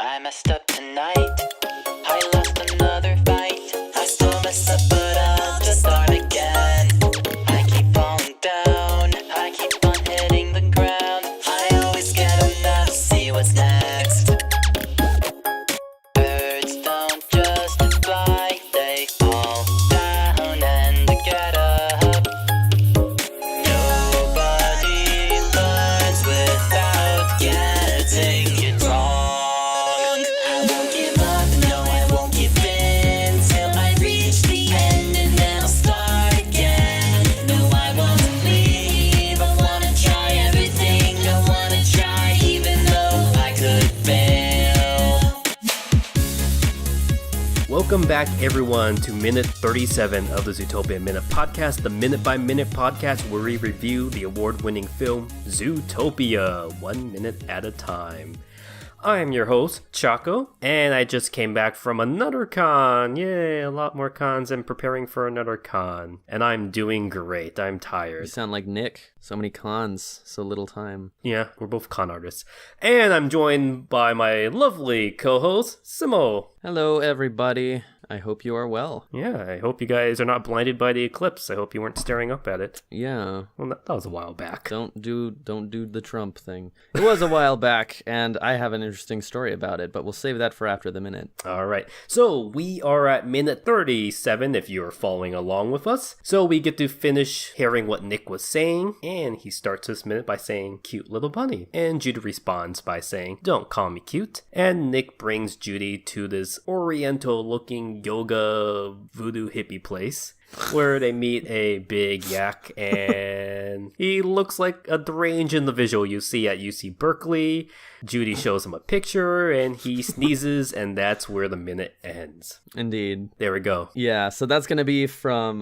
I messed up tonight. I lost another fight. I still mess up, but I'll just start again. I keep falling down. I keep on hitting the ground. I always get enough. See what's next. Birds don't just fly. They fall down and get up. Nobody learns without getting it wrong. I won't give up, no I won't give in till I reach the end and then I'll start again. No I won't leave, I wanna try everything, I wanna try even though I could fail. Welcome back, everyone, to minute 37 of the Zootopia Minute podcast, the minute-by-minute podcast where we review the award-winning film Zootopia, 1 minute at a time. I'm your host, Choco, and I just came back from another con. Yay, a lot more cons and preparing for another con. And I'm doing great. I'm You tired. sound like Nick. So many cons, so little time. Yeah, we're both con artists. And I'm joined by my lovely co-host, Simul. Hello, everybody. I hope you are well. Yeah, I hope you guys are not blinded by the eclipse. I hope you weren't staring up at it. Yeah. Well, that was a while back. Don't do the Trump thing. It was a while back, and I have an interesting story about it, but we'll save that for after the minute. All right. So we are at minute 37 if you're following along with us. So we get to finish hearing what Nick was saying, and he starts this minute by saying, "Cute little bunny." And Judy responds by saying, "Don't call me cute." And Nick brings Judy to this oriental-looking yoga voodoo hippie place where they meet a big yak, and he looks like a deranged individual you see at UC Berkeley. Judy shows him a picture, and he sneezes, and that's where the minute ends. Indeed. There we go. Yeah, so that's going to be from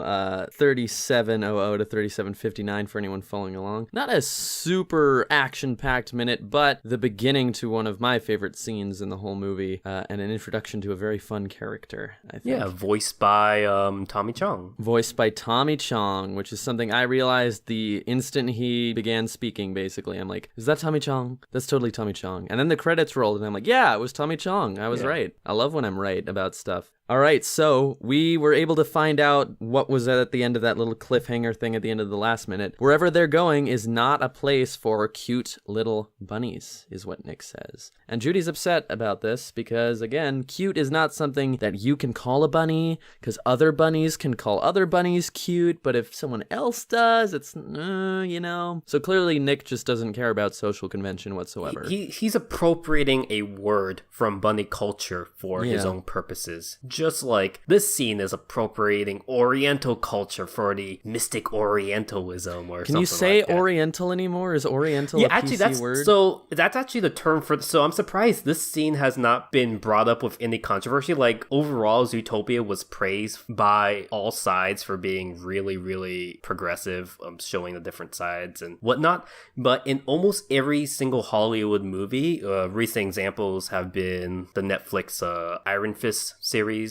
3700 to 3759 for anyone following along. Not a super action-packed minute, but the beginning to one of my favorite scenes in the whole movie, and an introduction to a very fun character, I think. Yeah, voiced by Tommy Chong. Voiced by Tommy Chong, which is something I realized the instant he began speaking, basically. I'm like, is that Tommy Chong? That's totally Tommy Chong. And then the credits rolled, and I'm like, yeah, it was Tommy Chong. I was right. I love when I'm right about stuff. All right, so we were able to find out what was at the end of that little cliffhanger thing at the end of the last minute. Wherever they're going is not a place for cute little bunnies, is what Nick says. And Judy's upset about this because, again, cute is not something that you can call a bunny, because other bunnies can call other bunnies cute, but if someone else does, it's, you know. So clearly Nick just doesn't care about social convention whatsoever. He's appropriating a word from bunny culture for his own purposes. Just like this scene is appropriating Oriental culture for the mystic Orientalism or something. Can you say like that. Oriental anymore? Is Oriental a actually, PC word? That's actually the term for. So I'm surprised this scene has not been brought up with any controversy. Like overall, Zootopia was praised by all sides for being really, really progressive, showing the different sides and whatnot. But in almost every single Hollywood movie, recent examples have been the Netflix Iron Fist series,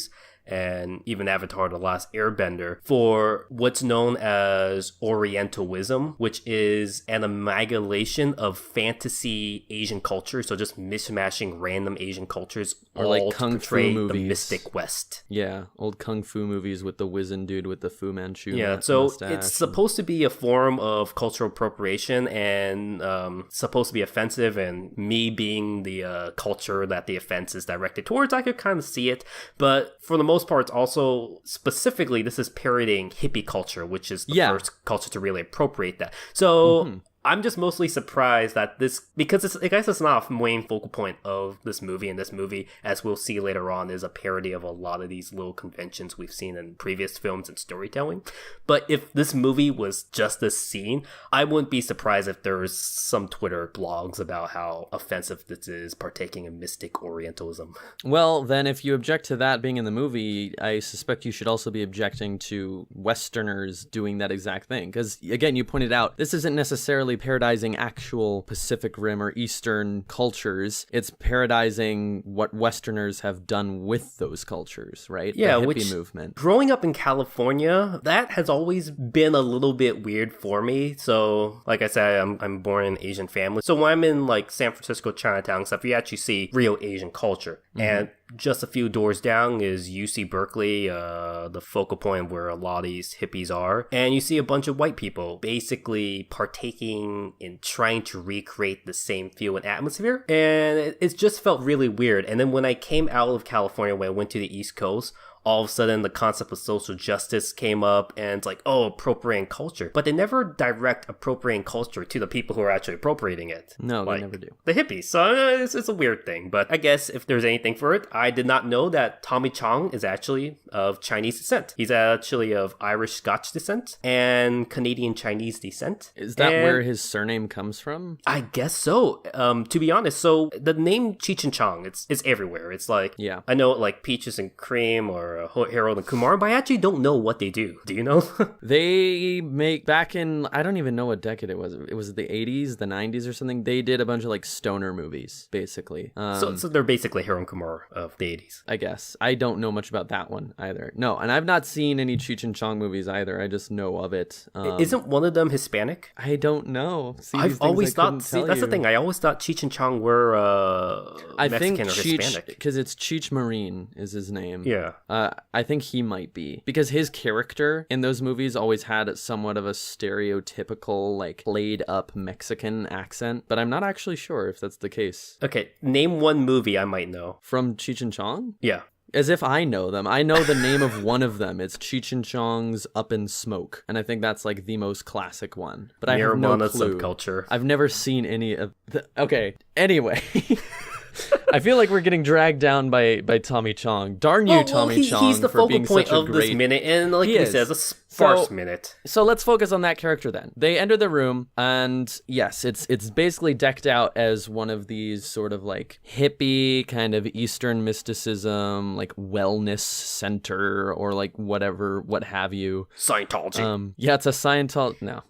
and even Avatar: The Last Airbender, for what's known as Orientalism, which is an amalgamation of fantasy Asian culture, so just mishmashing random Asian cultures, Or all like to Kung Fu portray the movies. mystic West. Yeah, old Kung Fu movies with the wizened dude with the Fu Manchu Yeah, so mustache. it's supposed to be a form of cultural appropriation and supposed to be offensive, and me being the culture that the offense is directed towards, I could kind of see it, but for the most part, it's also specifically, this is parodying hippie culture, which is the first culture to really appropriate that. So I'm just mostly surprised that this, because I guess it's not a main focal point of this movie, and this movie, as we'll see later on, is a parody of a lot of these little conventions we've seen in previous films and storytelling. But if this movie was just this scene, I wouldn't be surprised if there's some Twitter blogs about how offensive this is, partaking in mystic Orientalism. Well, then if you object to that being in the movie, I suspect you should also be objecting to Westerners doing that exact thing. Because, again, you pointed out, this isn't necessarily necessarily parodizing actual Pacific Rim or Eastern cultures. It's parodizing what Westerners have done with those cultures, right? Yeah, the hippie which movement. growing up in California, that has always been a little bit weird for me. So, like I said, I'm born in an Asian family. So when I'm in like San Francisco, Chinatown and stuff, you actually see real Asian culture. And just a few doors down is UC Berkeley, the focal point where a lot of these hippies are. And you see a bunch of white people basically partaking in trying to recreate the same feel and atmosphere. And it just felt really weird. And then when I came out of California, when I went to the East Coast, all of a sudden the concept of social justice came up and it's like, oh, appropriating culture. But they never direct appropriating culture to the people who are actually appropriating it. No, like, they never do. The hippies. So it's a weird thing. But I guess if there's anything for it, I did not know that Tommy Chong is actually of Chinese descent. He's actually of Irish-Scotch descent and Canadian-Chinese descent. Is that where his surname comes from? I guess so. To be honest, so the name Cheech and Chong, it's everywhere. It's like, Yeah. I know like Peaches and Cream or Harold and Kumar, but I actually don't know what they do. Do you know? They make, back in, I don't even know what decade it was. It was the 80s, the 90s or something. They did a bunch of like stoner movies, basically. So they're basically Harold and Kumar of the 80s. I guess. I don't know much about that one either. No, and I've not seen any Cheech and Chong movies either. I just know of it. Isn't one of them Hispanic? I don't know. See, I've always thought, that's the thing. I always thought Cheech and Chong were Mexican or Hispanic. Because it's Cheech Marine is his name. Yeah. I think he might be. Because his character in those movies always had somewhat of a stereotypical, like, played up Mexican accent. But I'm not actually sure if that's the case. Okay, name one movie I might know. From Cheech and Chong? Yeah. As if I know them. I know the name of one of them. It's Cheech and Chong's Up in Smoke. And I think that's like the most classic one. But I have no clue. Subculture. I've never seen any of the... Okay, anyway... I feel like we're getting dragged down by Tommy Chong. Darn you, Tommy Chong, he's the for focal being point such a of great... this minute, and like he says, a sparse minute. So let's focus on that character then. They enter the room, and yes, it's basically decked out as one of these sort of like hippie kind of Eastern mysticism, like wellness center or like whatever, what have you. Scientology. Yeah, it's a Scientology. No.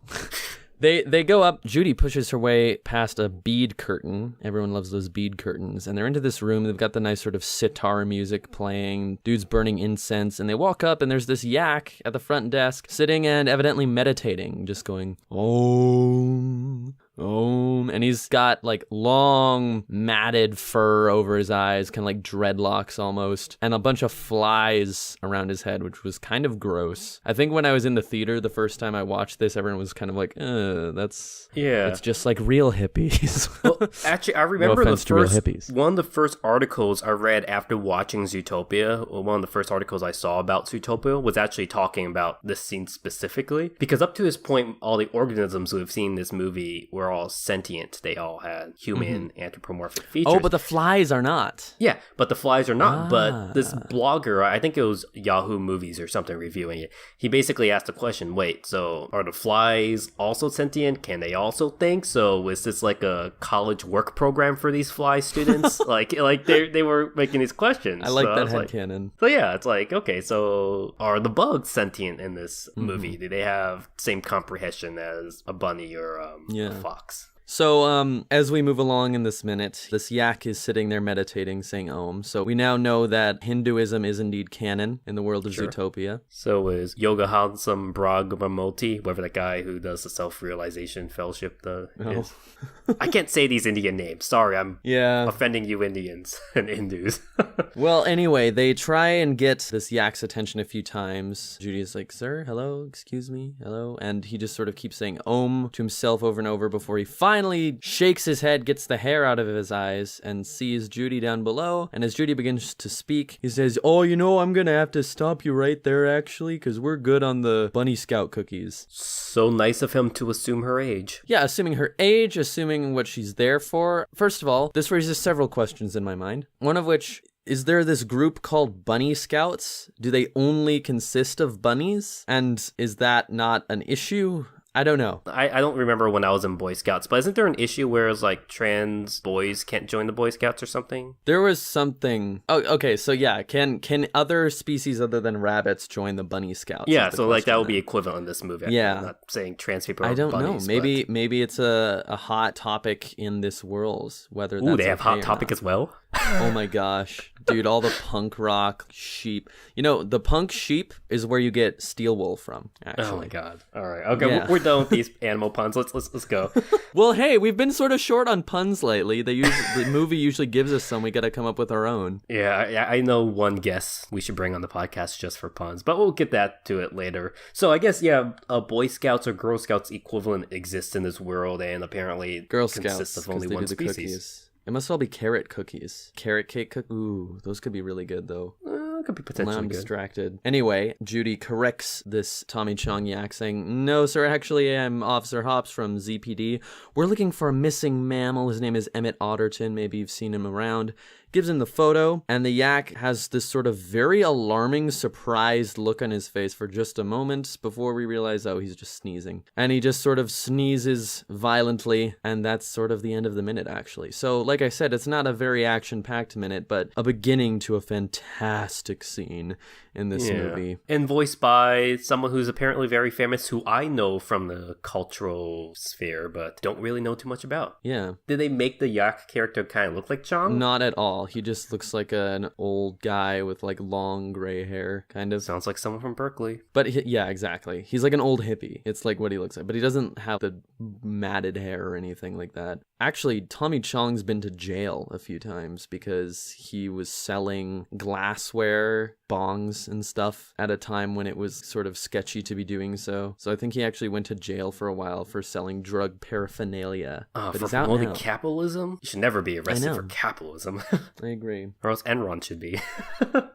They go up. Judy pushes her way past a bead curtain. Everyone loves those bead curtains. And they're into this room. They've got the nice sort of sitar music playing. Dude's burning incense. And they walk up, and there's this yak at the front desk sitting and evidently meditating, just going, Om. And he's got like long matted fur over his eyes, kind of like dreadlocks almost, and a bunch of flies around his head, which was kind of gross. I think when I was in the theater the first time I watched this, everyone was kind of like, that's just like real hippies. Well, actually, I remember No offense to real hippies. one of the first articles I read after watching Zootopia, or one of the first articles I saw about Zootopia, was actually talking about this scene specifically, because up to this point, all the organisms we've seen in this movie were all sentient. They all had human anthropomorphic features. Oh, but the flies are not. Yeah, but the flies are not. But this blogger, I think it was Yahoo Movies or something reviewing it, he basically asked the question, wait, so are the flies also sentient? Can they also think? So is this like a college work program for these fly students? like they were making these questions. I like so that headcanon. So yeah, it's like, okay, so are the bugs sentient in this movie? Do they have same comprehension as a bunny or a fox? So, as we move along in this minute, this yak is sitting there meditating, saying Om. So we now know that Hinduism is indeed canon in the world of Zootopia. So is Yoga Hansam Brahmamoti, whatever that guy who does the self-realization fellowship is. I can't say these Indian names. Sorry, I'm offending you Indians and Hindus. Well, anyway, they try and get this yak's attention a few times. Judy is like, sir, hello, excuse me, hello. And he just sort of keeps saying Om to himself over and over before he finally shakes his head, gets the hair out of his eyes, and sees Judy down below. And as Judy begins to speak, he says, oh, you know, I'm gonna have to stop you right there, actually, because we're good on the Bunny Scout cookies. So nice of him to assume her age. Yeah, assuming her age, assuming what she's there for. First of all, this raises several questions in my mind. One of which, is there this group called Bunny Scouts? Do they only consist of bunnies? And is that not an issue? I don't know. I don't remember when I was in Boy Scouts, but isn't there an issue where it's like trans boys can't join the Boy Scouts or something? There was something. Oh, okay. So yeah, can other species other than rabbits join the Bunny Scouts? Yeah, is the so like that question would be then. equivalent in this movie. Yeah. I'm not saying trans people are I don't bunnies, know. Maybe it's a hot topic in this world. Whether Ooh, that's they have okay Hot or Topic not. as well? Oh my gosh, dude! All the punk rock sheep. You know, the punk sheep is where you get steel wool from. Actually. Oh my god. All right. Okay, Yeah. we're done with these animal puns. Let's go. Well, hey, we've been sort of short on puns lately. The movie usually gives us some. We got to come up with our own. Yeah, I know one guess we should bring on the podcast just for puns, but we'll get to it later. So I guess, yeah, Boy Scouts or Girl Scouts equivalent exists in this world, and apparently Girl consists Scouts, of 'cause only they one do the species. cookies. It must all be carrot cookies. Carrot cake cookies. Ooh, those could be really good, though. Could be Now potentially I'm good. distracted. Anyway, Judy corrects this Tommy Chong yak, saying, "No, sir, actually, I'm Officer Hops from ZPD. We're looking for a missing mammal. His name is Emmett Otterton. Maybe you've seen him around." Gives him the photo, and the yak has this sort of very alarming, surprised look on his face for just a moment before we realize, oh, he's just sneezing. And he just sort of sneezes violently, and that's sort of the end of the minute, actually. So, like I said, it's not a very action-packed minute, but a beginning to a fantastic scene in this movie. And voiced by someone who's apparently very famous, who I know from the cultural sphere, but don't really know too much about. Yeah. Did they make the yak character kind of look like Chong? Not at all. He just looks like an old guy with like long gray hair, kind of. Sounds like someone from Berkeley. But yeah, exactly. He's like an old hippie. It's like what he looks like. But he doesn't have the matted hair or anything like that. Actually, Tommy Chong's been to jail a few times because he was selling glassware, bongs, and stuff at a time when it was sort of sketchy to be doing so. So I think he actually went to jail for a while for selling drug paraphernalia. But For he's out promoting now. capitalism? You should never be arrested know. for capitalism. I agree. Or else Enron should be.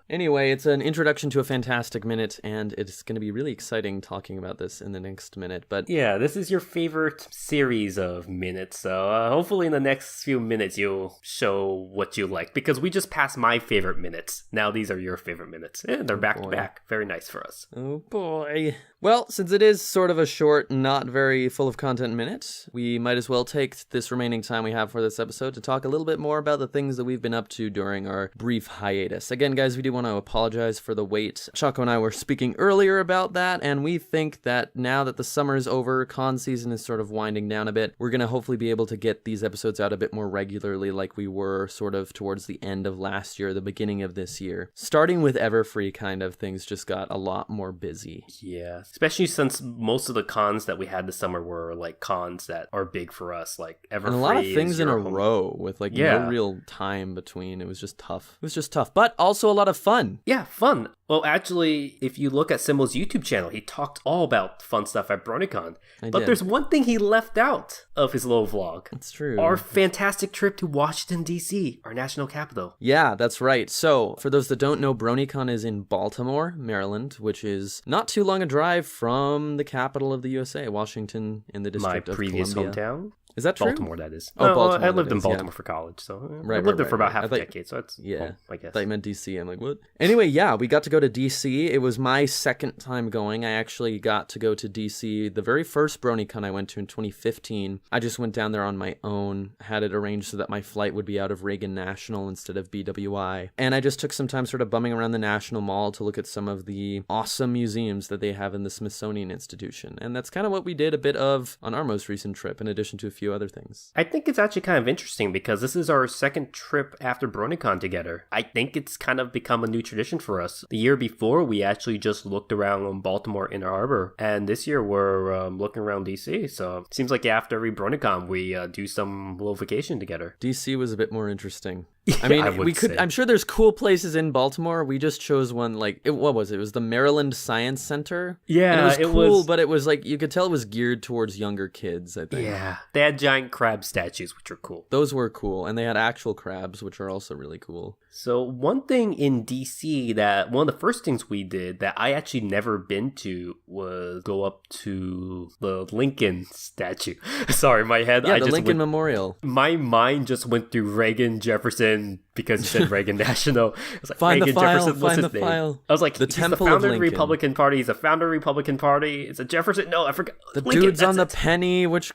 Anyway, it's an introduction to a fantastic minute, and it's going to be really exciting talking about this in the next minute. But Yeah, this is your favorite series of minutes, so hopefully in the next few minutes you'll show what you like, because we just passed my favorite minutes. Now these are your favorite minutes. They're back to back. Very nice for us. oh boy. Well, since it is sort of a short, not very full of content minute, we might as well take this remaining time we have for this episode to talk a little bit more about the things that we've been up to during our brief hiatus. Again, guys, we do want to apologize for the wait. Choco and I were speaking earlier about that, and we think that now that the summer is over, con season is sort of winding down a bit, we're going to hopefully be able to get these episodes out a bit more regularly like we were sort of towards the end of last year, the beginning of this year. Starting with Everfree, kind of, things just got a lot more busy. Yeah, especially since most of the cons that we had this summer were like cons that are big for us, like Everfree. And a lot of things is in a your home- row with like Yeah. no real time between. It was just tough. But also a lot of fun. Yeah, fun. Well, actually, if you look at Simul's YouTube channel, he talked all about fun stuff at BronyCon. I But did. there's one thing he left out of his little vlog. It's true. Our fantastic trip to Washington, D.C., our national capital. Yeah, that's right. So, for those that don't know, BronyCon is in Baltimore, Maryland, which is not too long a drive from the capital of the USA, Washington, in the My District of previous Columbia. hometown. Is that true? Baltimore, that is. Oh, Baltimore, I lived that in is, yeah. Baltimore for college, so Right, I lived there right, for about right. half I a thought- decade, so it's Yeah. home, I guess. I thought you meant DC. I'm like, what? Anyway, yeah, we got to go to DC. It was my second time going. I actually got to go to DC. The very first BronyCon I went to in 2015, I just went down there on my own, had it arranged so that my flight would be out of Reagan National instead of BWI. And I just took some time sort of bumming around the National Mall to look at some of the awesome museums that they have in the Smithsonian Institution. And that's kind of what we did a bit of on our most recent trip, in addition to a few other things. I think it's actually kind of interesting because this is our second trip after BronyCon together. I think it's kind of become a new tradition for us. The year before, we actually just looked around Baltimore Inner Harbor, and this year we're looking around DC. So it seems like after every BronyCon, we do some little vacation together. DC was a bit more interesting. I mean, I would we could. say. I'm sure there's cool places in Baltimore. We just chose one. Like, what was it? It was the Maryland Science Center. Yeah, and it was it cool, was- but it was like you could tell it was geared towards younger kids. I think. Yeah, they had giant crab statues, which are cool. Those were cool, and they had actual crabs, which are also really cool. So one thing in DC that one of the first things we did that I actually never been to was go up to the Lincoln statue. Sorry, my head. Yeah, I the just Lincoln went, Memorial. my mind just went through Reagan, Jefferson, because you said Reagan National. I was like, Find the Reagan file, Jefferson, what's find his the name? file. I was like, The he's Temple the of founder of the Lincoln. Republican Party. He's the founder of the Republican Party. It's a Jefferson. No, I forgot. The Lincoln, dude's on the that's it. penny, which...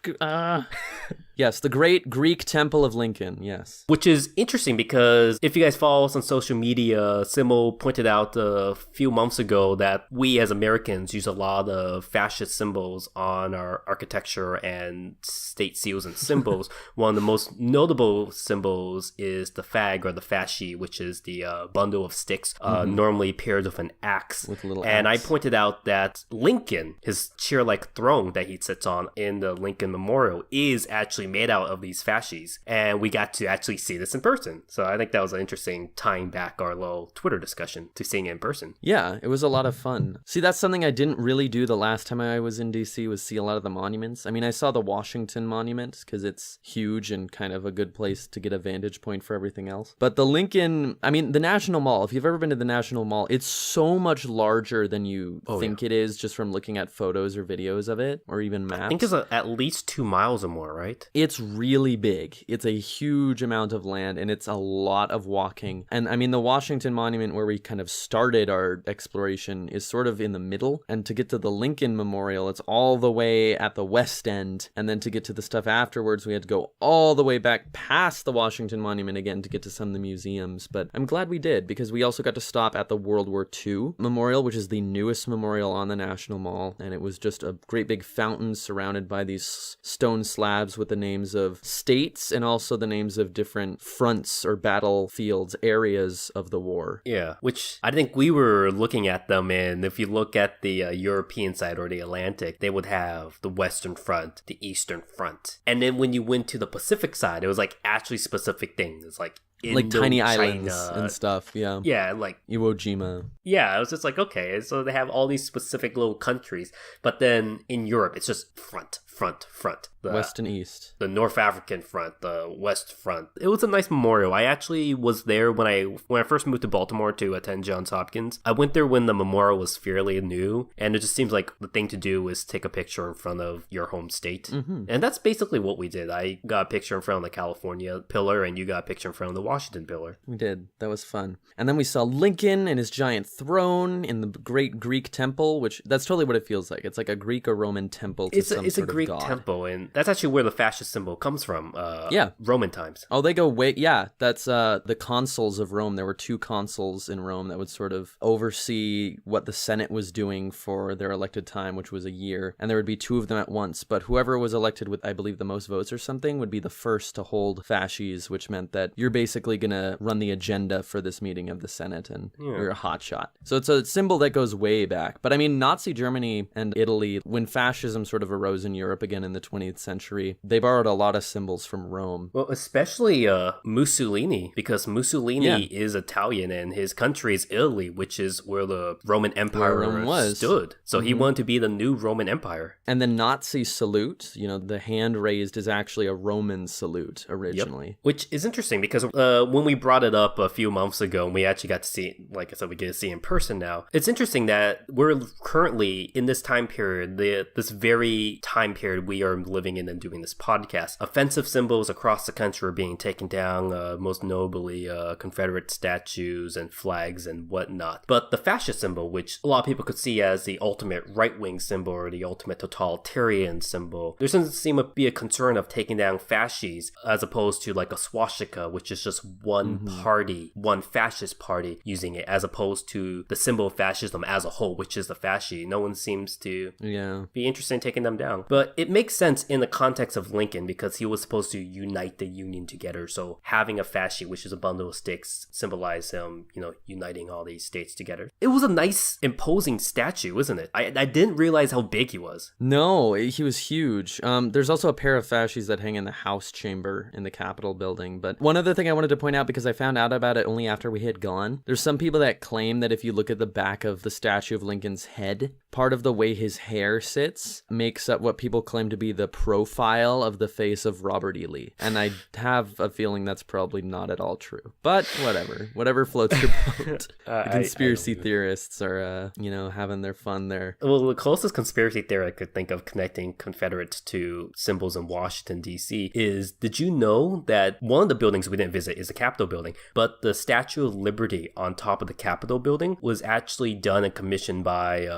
Yes, the great Greek Temple of Lincoln, yes. Which is interesting because if you guys follow us on social media, Simul pointed out a few months ago that we as Americans use a lot of fascist symbols on our architecture and state seals and symbols. One of the most notable symbols is the fag or the fasci, which is the bundle of sticks, normally paired with an axe. With a little and axe. I pointed out that Lincoln, his chair-like throne that he sits on in the Lincoln Memorial, is actually made out of these fascies, and we got to actually see this in person. So I think that was an interesting tying back our little Twitter discussion to seeing it in person. Yeah, it was a lot of fun. See, that's something I didn't really do the last time I was in DC, was see a lot of the monuments. I mean, I saw the Washington Monument because it's huge and kind of a good place to get a vantage point for everything else. But the Lincoln, I mean, the National Mall, if you've ever been to the National Mall, it's so much larger than you think it is just from looking at photos or videos of it, or even maps. I think it's at least 2 miles or more, right? It's really big. It's a huge amount of land, and it's a lot of walking. And I mean, the Washington Monument, where we kind of started our exploration, is sort of in the middle. And to get to the Lincoln Memorial, it's all the way at the west end. And then to get to the stuff afterwards, we had to go all the way back past the Washington Monument again to get to some of the museums. But I'm glad we did, because we also got to stop at the World War II Memorial, which is the newest memorial on the National Mall. And it was just a great big fountain surrounded by these stone slabs with the names of states and also the names of different fronts or battlefields, areas of the war. Yeah, which I think we were looking at them, and if you look at the European side or the Atlantic, they would have the Western Front, the Eastern Front. And then when you went to the Pacific side, it was like actually specific things, like tiny Indochina islands and stuff, yeah. Yeah, like Iwo Jima. Yeah, it was just like, okay, so they have all these specific little countries, but then in Europe, it's just front. The West and East. The North African front, the West front. It was a nice memorial. I actually was there when I first moved to Baltimore to attend Johns Hopkins. I went there when the memorial was fairly new, and it just seems like the thing to do is take a picture in front of your home state. And that's basically what we did. I got a picture in front of the California pillar, and you got a picture in front of the Washington pillar. We did. That was fun. And then we saw Lincoln and his giant throne in the great Greek temple, which that's totally what it feels like. It's like a Greek or Roman temple to some it's sort a Greek of god. temple, and that's actually where the fascist symbol comes from. Yeah. Roman times. Oh, they go way... Yeah, that's the consuls of Rome. There were 2 consuls in Rome that would sort of oversee what the Senate was doing for their elected time, which was a year. And there would be 2 of them at once. But whoever was elected with, I believe, the most votes or something would be the first to hold fasces, which meant that you're basically going to run the agenda for this meeting of the Senate, and you're a hotshot. So it's a symbol that goes way back. But I mean, Nazi Germany and Italy, when fascism sort of arose in Europe again in the 20th century, they borrowed a lot of symbols from Rome. Well, especially Mussolini, because Mussolini is Italian and his country is Italy, which is where the Roman Empire stood. So he wanted to be the new Roman Empire. And the Nazi salute, you know, the hand raised, is actually a Roman salute originally. Yep. Which is interesting because when we brought it up a few months ago and we actually got to see it, like I said, we get to see it in person now. It's interesting that we're currently in this time period, this very time period we are living in and doing this podcast. Offensive symbols across the country are being taken down, most notably Confederate statues and flags and whatnot. But the fascist symbol, which a lot of people could see as the ultimate right-wing symbol or the ultimate totalitarian symbol, there doesn't seem to be a concern of taking down fasces as opposed to like a swastika, which is just one party, one fascist party using it, as opposed to the symbol of fascism as a whole, which is the fasci. No one seems to be interested in taking them down. But it makes sense in the context of Lincoln because he was supposed to unite the Union together. So having a fasci, which is a bundle of sticks, symbolized him, you know, uniting all these states together. It was a nice, imposing statue, isn't it? I didn't realize how big he was. No, he was huge. There's also a pair of fasces that hang in the House chamber in the Capitol building. But one other thing I wanted to point out, because I found out about it only after we had gone, there's some people that claim that if you look at the back of the statue of Lincoln's head, part of the way his hair sits makes up what people claim to be the profile of the face of Robert E. Lee. And I have a feeling that's probably not at all true. But whatever floats your boat. The conspiracy theorists are, having their fun there. Well, the closest conspiracy theory I could think of connecting Confederates to symbols in Washington, D.C. is, did you know that one of the buildings we didn't visit is the Capitol building, but the Statue of Liberty on top of the Capitol building was actually done and commissioned by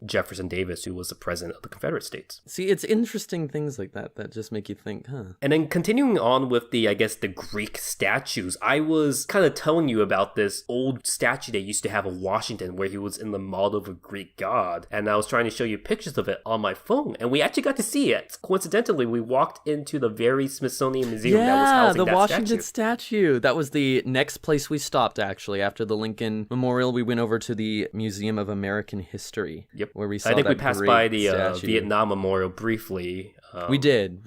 Jefferson Davis, who was the president of the Confederate States. See, it's interesting things like that just make you think, huh? And then continuing on with the Greek statues, I was kind of telling you about this old statue they used to have of Washington where he was in the model of a Greek god. And I was trying to show you pictures of it on my phone, and we actually got to see it. Coincidentally, we walked into the very Smithsonian Museum that was housing the Washington statue. That was the next place we stopped, actually. After the Lincoln Memorial, we went over to the Museum of American History. Yep. Where we saw I think we that passed great by the statue. Vietnam Memorial briefly. We did.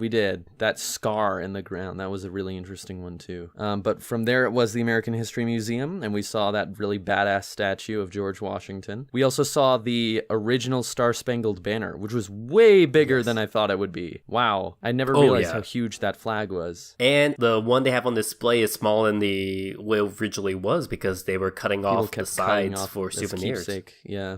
That scar in the ground, that was a really interesting one too. But from there it was the American History Museum, and we saw that really badass statue of George Washington. We also saw the original Star-Spangled Banner, which was way bigger than I thought it would be. Wow. I never realized how huge that flag was. And the one they have on display is smaller than the way it originally was because they were cutting off the sides for souvenirs.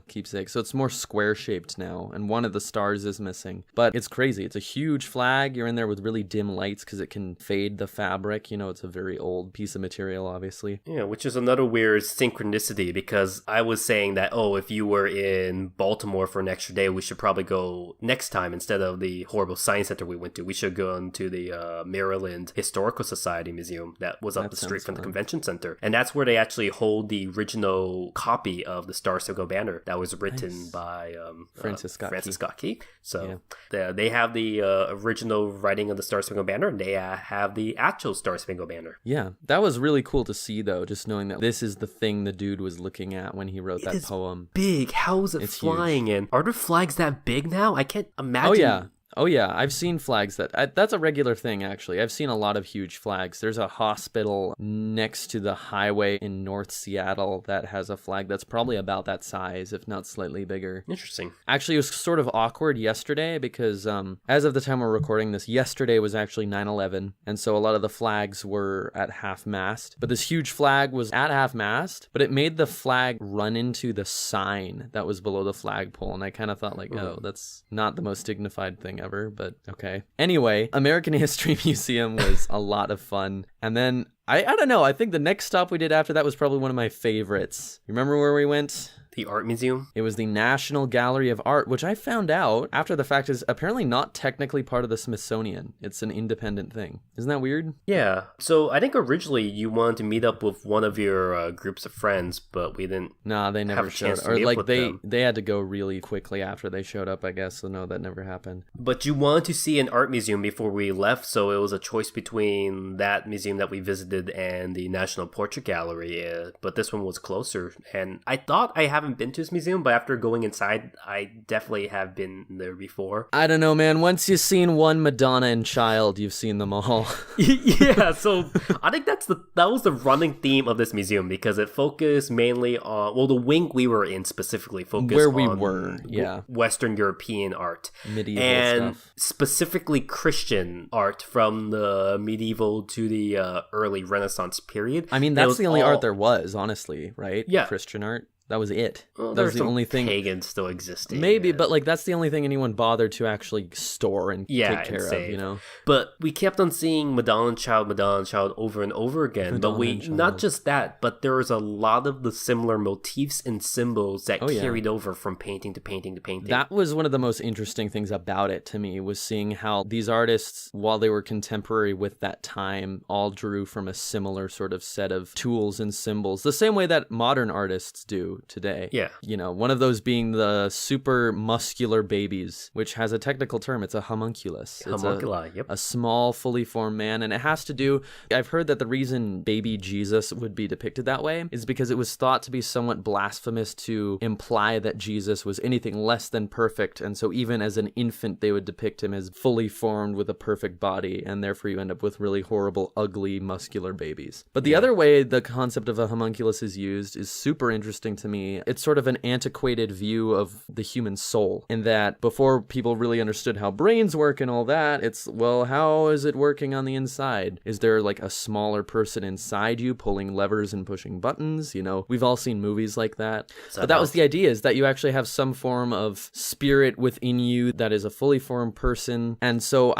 Keepsake. So it's more square-shaped now, and one of the stars is missing. But it's crazy. It's a huge flag. You're in there with really dim lights because it can fade the fabric. It's a very old piece of material, obviously. Yeah, which is another weird synchronicity because I was saying that, if you were in Baltimore for an extra day, we should probably go next time instead of the horrible science center we went to. We should go into the Maryland Historical Society Museum that was up the street from the convention center. And that's where they actually hold the original copy of the Star-Spangled Banner that was written by Francis Scott Key. So they have the original writing of the Star-Spangled Banner, and they have the actual Star-Spangled Banner. Yeah, that was really cool to see, though, just knowing that this is the thing the dude was looking at when he wrote that poem. Big. How is it flying in? Are there flags that big now? I can't imagine. Oh yeah, I've seen flags that's a regular thing, actually. I've seen a lot of huge flags. There's a hospital next to the highway in North Seattle that has a flag that's probably about that size, if not slightly bigger. Interesting. Actually, it was sort of awkward yesterday because as of the time we're recording this, yesterday was actually 9/11, and so a lot of the flags were at half-mast. But this huge flag was at half-mast, but it made the flag run into the sign that was below the flagpole, and I kind of thought that's not the most dignified thing ever, but okay. Anyway, American History Museum was a lot of fun. And then, I don't know, I think the next stop we did after that was probably one of my favorites. You remember where we went? The art museum? It was the National Gallery of Art, which I found out after the fact is apparently not technically part of the Smithsonian. It's an independent thing. Isn't that weird? Yeah. So I think originally you wanted to meet up with one of your groups of friends, but we didn't. Nah, they never showed up. Or like they had to go really quickly after they showed up, I guess. So no, that never happened. But you wanted to see an art museum before we left, so it was a choice between that museum that we visited and the National Portrait Gallery. But this one was closer, and I thought I haven't been to this museum, but after going inside, I definitely have been there before. I don't know, man. Once you've seen one Madonna and Child, you've seen them all. Yeah, so I think that was the running theme of this museum because it focused mainly on, the wing we were in specifically focused where we on were, Western European art. Medieval and stuff. Specifically Christian art from the medieval to the early Renaissance period. I mean, that's the only art there was, honestly, right? Yeah. Christian art. That was it. Well, that was the only thing. Pagans still existing. Maybe, but like that's the only thing anyone bothered to actually store and take care of, you know? But we kept on seeing Madonna and Child over and over again. Not just that, but there was a lot of the similar motifs and symbols that carried over from painting to painting to painting. That was one of the most interesting things about it to me, was seeing how these artists, while they were contemporary with that time, all drew from a similar sort of set of tools and symbols, the same way that modern artists do today. Yeah. You know, one of those being the super muscular babies, which has a technical term. It's a homunculus. Homunculi, yep. A small, fully formed man. And it has to do, I've heard that the reason baby Jesus would be depicted that way is because it was thought to be somewhat blasphemous to imply that Jesus was anything less than perfect. And so even as an infant, they would depict him as fully formed with a perfect body. And therefore you end up with really horrible, ugly, muscular babies. But the other way the concept of a homunculus is used is super interesting to to me. It's sort of an antiquated view of the human soul, in that before people really understood how brains work and all that, it's, well, how is it working on the inside? Is there like a smaller person inside you pulling levers and pushing buttons? You know, we've all seen movies like that. But that was the idea, is that you actually have some form of spirit within you that is a fully formed person. And so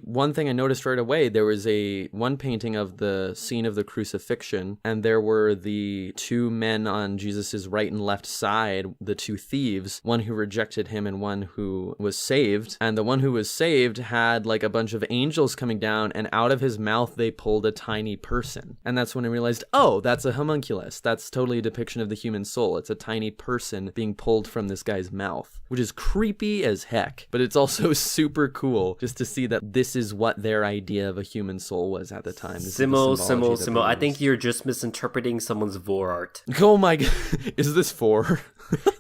one thing I noticed right away, there was one painting of the scene of the crucifixion, and there were the two men on Jesus's right and left side, the two thieves, one who rejected him and one who was saved. And the one who was saved had like a bunch of angels coming down, and out of his mouth they pulled a tiny person. And that's when I realized, oh, that's a homunculus. That's totally a depiction of the human soul. It's a tiny person being pulled from this guy's mouth, which is creepy as heck, but it's also super cool just to see that this is what their idea of a human soul was at the time. Simul. I think you're just misinterpreting someone's Vore art. Oh my god, is this Vore?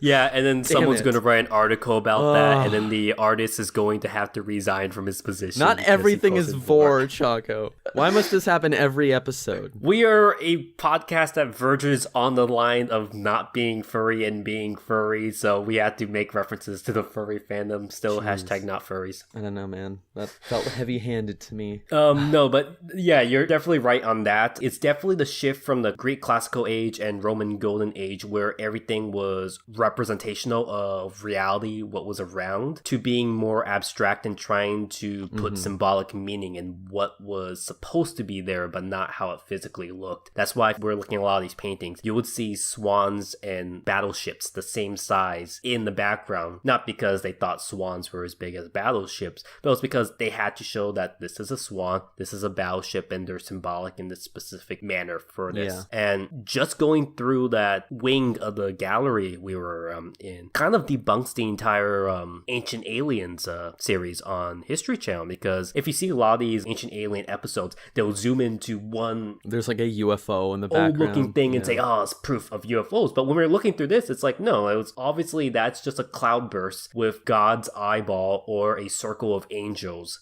Yeah, and then someone's going to write an article about that, and then the artist is going to have to resign from his position. Not everything is Vore, Choco. Why must this happen every episode? We are a podcast that verges on the line of not being furry and being furry, so we have to make references to the furry fandom. Still, hashtag not furries. I don't know, man. That felt heavy-handed to me. No, but yeah, you're definitely right on that. It's definitely the shift from the Greek classical age and Roman golden age, where everything was representational of reality, what was around, to being more abstract and trying to put symbolic meaning in what was supposed to be there, but not how it physically looked. That's why if we're looking at a lot of these paintings, you would see swans and battleships the same size in the background, not because they thought swans were as big as battleships, but it's because they had to show that this is a swan, this is a battleship, and they're symbolic in this specific manner for this. Yeah. And just going through that wing of the gallery we were in kind of debunks the entire Ancient Aliens series on History Channel, because if you see a lot of these Ancient Alien episodes, they'll zoom into one, there's like a UFO in the background, old looking thing, and say, oh, it's proof of UFOs. But when we're looking through this, it's like, no, it was obviously that's just a cloudburst with God's eyeball or a circle of angels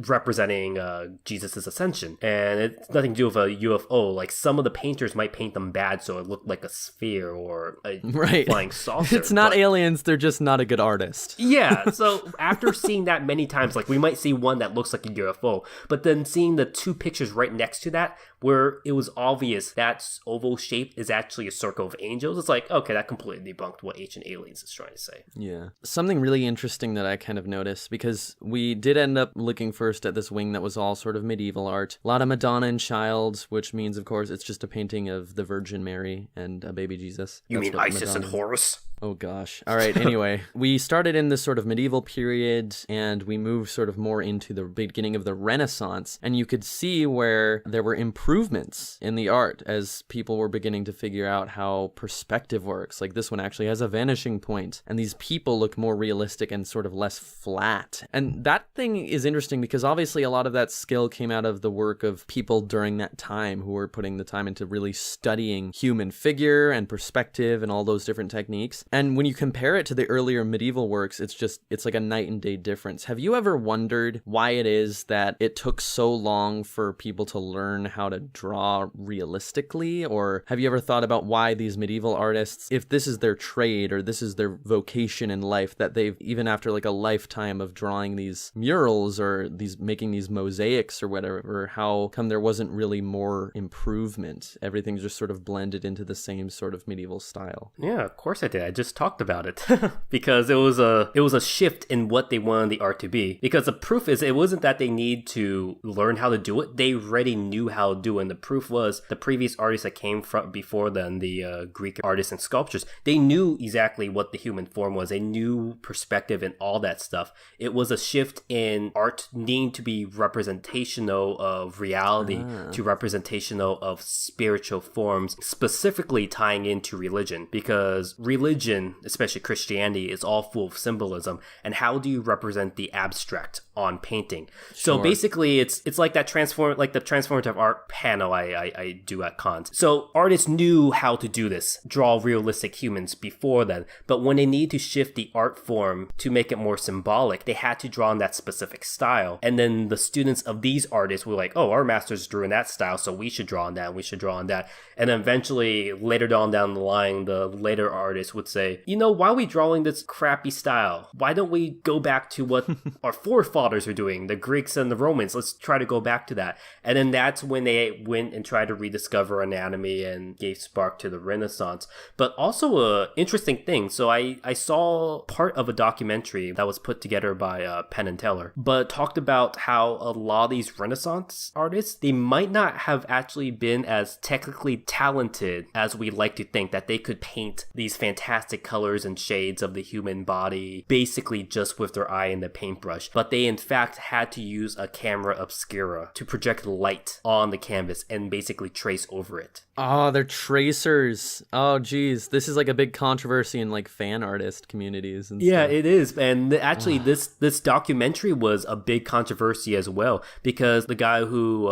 representing Jesus's ascension, and it's nothing to do with a UFO. Like, some of the painters might paint them bad so it looked like a sphere or a flying saucer. It's not aliens, they're just not a good artist. Yeah, so after seeing that many times, like, we might see one that looks like a UFO, but then seeing the two pictures right next to that where it was obvious that oval shape is actually a circle of angels, it's like, okay, that completely debunked what Ancient Aliens is trying to say. Yeah. Something really interesting that I kind of noticed, because we did end up looking first at this wing that was all sort of medieval art. A lot of Madonna and Child, which means, of course, it's just a painting of the Virgin Mary and a baby Jesus. You mean Isis and Horus? Oh gosh. All right. Anyway, we started in this sort of medieval period and we moved sort of more into the beginning of the Renaissance. And you could see where there were improvements in the art as people were beginning to figure out how perspective works. Like, this one actually has a vanishing point and these people look more realistic and sort of less flat. And that thing is interesting because obviously a lot of that skill came out of the work of people during that time who were putting the time into really studying human figure and perspective and all those different techniques. And when you compare it to the earlier medieval works, it's like a night and day difference. Have you ever wondered why it is that it took so long for people to learn how to draw realistically? Or have you ever thought about why these medieval artists, if this is their trade or this is their vocation in life, that they've, even after like a lifetime of drawing these murals or making these mosaics or whatever, how come there wasn't really more improvement? Everything's just sort of blended into the same sort of medieval style. Yeah, of course I did. I just talked about it because it was a shift in what they wanted the art to be. Because the proof is, it wasn't that they need to learn how to do it; they already knew how to do it. And the proof was the previous artists that came from before then, the Greek artists and sculptors. They knew exactly what the human form was. They knew perspective and all that stuff. It was a shift in art needing to be representational of reality to representational of spiritual forms, specifically tying into religion, because religion, especially Christianity, is all full of symbolism. And how do you represent the abstract on painting. So Sure. basically, it's like that the transformative art panel I do at cons. So artists knew how to do this, draw realistic humans before then, but when they need to shift the art form to make it more symbolic, they had to draw in that specific style. And then the students of these artists were like, oh, our masters drew in that style, so we should draw on that, we should draw on that. And then eventually, later down the line, the later artists would say, why are we drawing this crappy style? Why don't we go back to what our forefathers are doing, the Greeks and the Romans? Let's try to go back to that. And then that's when they went and tried to rediscover anatomy and gave spark to the Renaissance. But also a interesting thing. So I saw part of a documentary that was put together by Penn and Teller, but talked about how a lot of these Renaissance artists, they might not have actually been as technically talented as we like to think, that they could paint these fantastic colors and shades of the human body basically just with their eye and the paintbrush. But they in fact had to use a camera obscura to project light on the canvas and basically trace over it. Oh, they're tracers. Oh, geez. This is like a big controversy in like fan artist communities and Yeah, stuff. it is. And actually, this documentary was a big controversy as well, because the guy who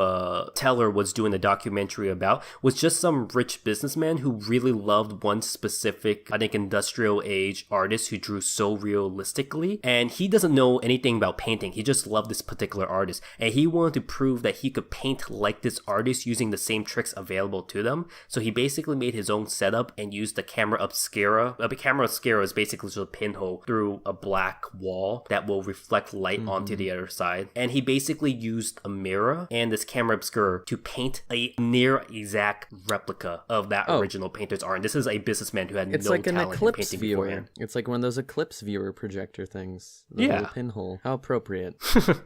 Teller was doing the documentary about was just some rich businessman who really loved one specific, I think, industrial age artist who drew so realistically. And he doesn't know anything about painting. He just loved this particular artist. And he wanted to prove that he could paint like this artist using the same tricks available to them. So he basically made his own setup and used the camera obscura. The camera obscura is basically just a pinhole through a black wall that will reflect light onto the other side. And he basically used a mirror and this camera obscura to paint a near exact replica of that original painter's art. And this is a businessman who had It's no like an talent in eclipse painting viewer. beforehand. It's like one of those eclipse viewer projector things. The Yeah. little pinhole. How appropriate.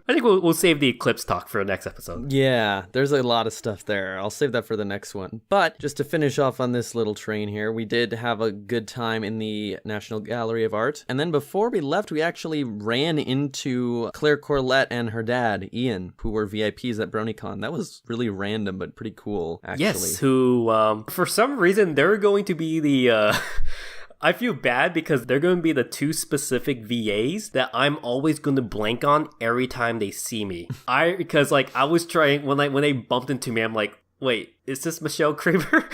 I think we'll save the eclipse talk for the next episode. Yeah, there's a lot of stuff there. I'll save that for the next one. But just to finish off on this little train here, we did have a good time in the National Gallery of Art. And then before we left, we actually ran into Claire Corlett and her dad, Ian, who were VIPs at BronyCon. That was really random, but pretty cool, actually. Yes, who, for some reason, they're going to be the, I feel bad because they're going to be the two specific VAs that I'm always going to blank on every time they see me. Because I was trying, when they bumped into me, I'm like, wait, is this Michelle Kramer?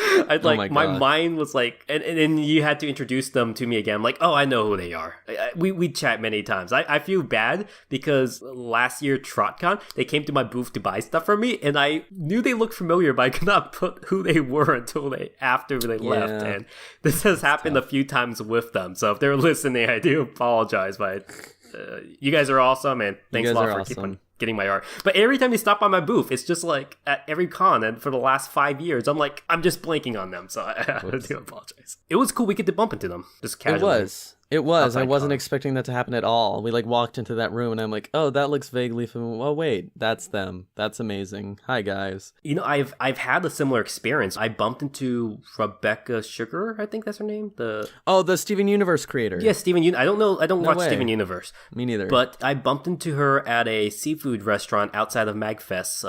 my my God. mind was like, and then you had to introduce them to me again. I'm like, oh, I know who they are. We chat many times. I feel bad because last year TrotCon, they came to my booth to buy stuff from me, and I knew they looked familiar, but I could not put who they were until after they left. And this has happened a few times with them. So if they're listening, I do apologize, but you guys are awesome, and thanks a lot for keeping getting my art. But every time they stop by my booth, it's just like at every con, and for the last 5 years, I'm just blanking on them, so I do apologize. It was cool we get to bump into them, just casually. It was. Outside I wasn't con. expecting that to happen at all. We walked into that room and I'm like, oh, that looks vaguely familiar. Oh, wait, that's them. That's amazing. Hi, guys. I've had a similar experience. I bumped into Rebecca Sugar, I think that's her name. The Steven Universe creator. Yeah, Steven I don't know. I don't watch way. Steven Universe. Me neither. But I bumped into her at a seafood restaurant outside of MagFest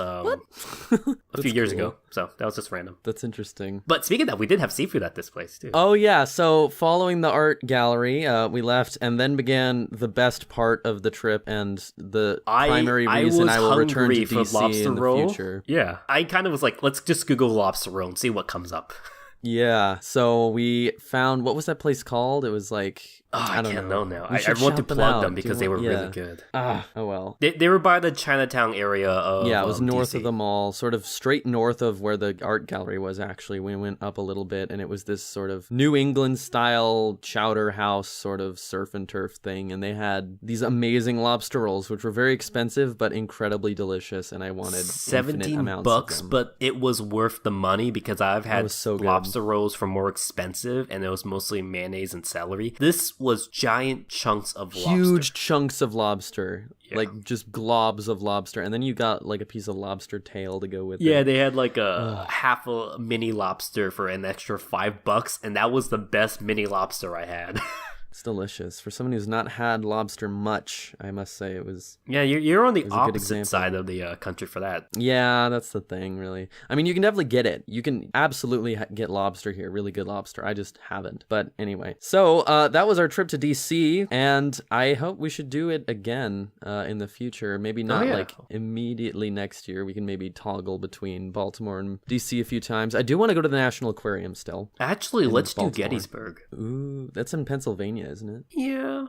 a few years ago. So that was just random. That's interesting. But speaking of that, we did have seafood at this place too. Oh, yeah. So following the art gallery, we left and then began the best part of the trip and the primary reason I will return to DC in the future. Yeah. I kind of was like, let's just Google lobster roll and see what comes up. Yeah. So we found, what was that place called? It was like... I can't know now. I should want to shout them plug out. them because they were really good. Oh well. They were by the Chinatown area of Yeah, it was north DC. of the mall, sort of straight north of where the art gallery was, actually. We went up a little bit, and it was this sort of New England-style chowder house sort of surf and turf thing, and they had these amazing lobster rolls, which were very expensive, but incredibly delicious, and I wanted infinite amounts of $17, them. but it was worth the money because I've had was so good. lobster rolls for more expensive, and it was mostly mayonnaise and celery. This was giant chunks of lobster. Huge chunks of lobster. Yeah. Like just globs of lobster, and then you got like a piece of lobster tail to go with it. Yeah, they had like a half a mini lobster for an extra $5, and that was the best mini lobster I had. It's delicious. For someone who's not had lobster much, I must say it was... Yeah, you're on the a good opposite example. side of the country for that. Yeah, that's the thing, really. I mean, you can definitely get it. You can absolutely get lobster here, really good lobster. I just haven't. But anyway. So that was our trip to D.C., and I hope we should do it again in the future. Maybe not like immediately next year. We can maybe toggle between Baltimore and D.C. a few times. I do want to go to the National Aquarium still. Actually, let's do Baltimore. Gettysburg. Ooh, that's in Pennsylvania, isn't it? Yeah,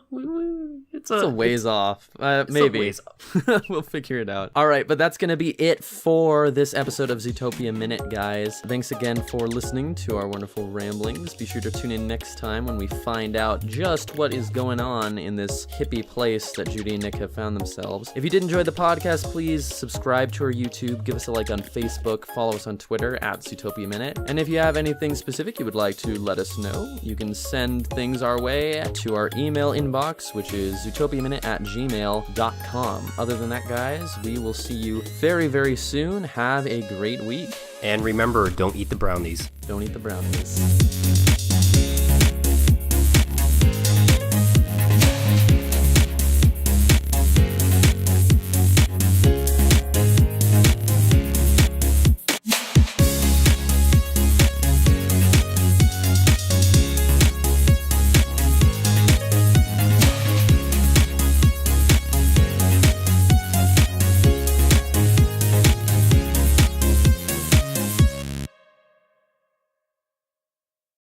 it's It's a ways off. Maybe. a ways off. We'll figure it out. All right, but that's going to be it for this episode of Zootopia Minute, guys. Thanks again for listening to our wonderful ramblings. Be sure to tune in next time when we find out just what is going on in this hippie place that Judy and Nick have found themselves. If you did enjoy the podcast, please subscribe to our YouTube, give us a like on Facebook, follow us on Twitter at Zootopia Minute. And if you have anything specific you would like to let us know, you can send things our way to our email inbox, which is zootopiaminute@gmail.com. Other than that, guys, we will see you very, very soon. Have a great week. And remember, don't eat the brownies. Don't eat the brownies.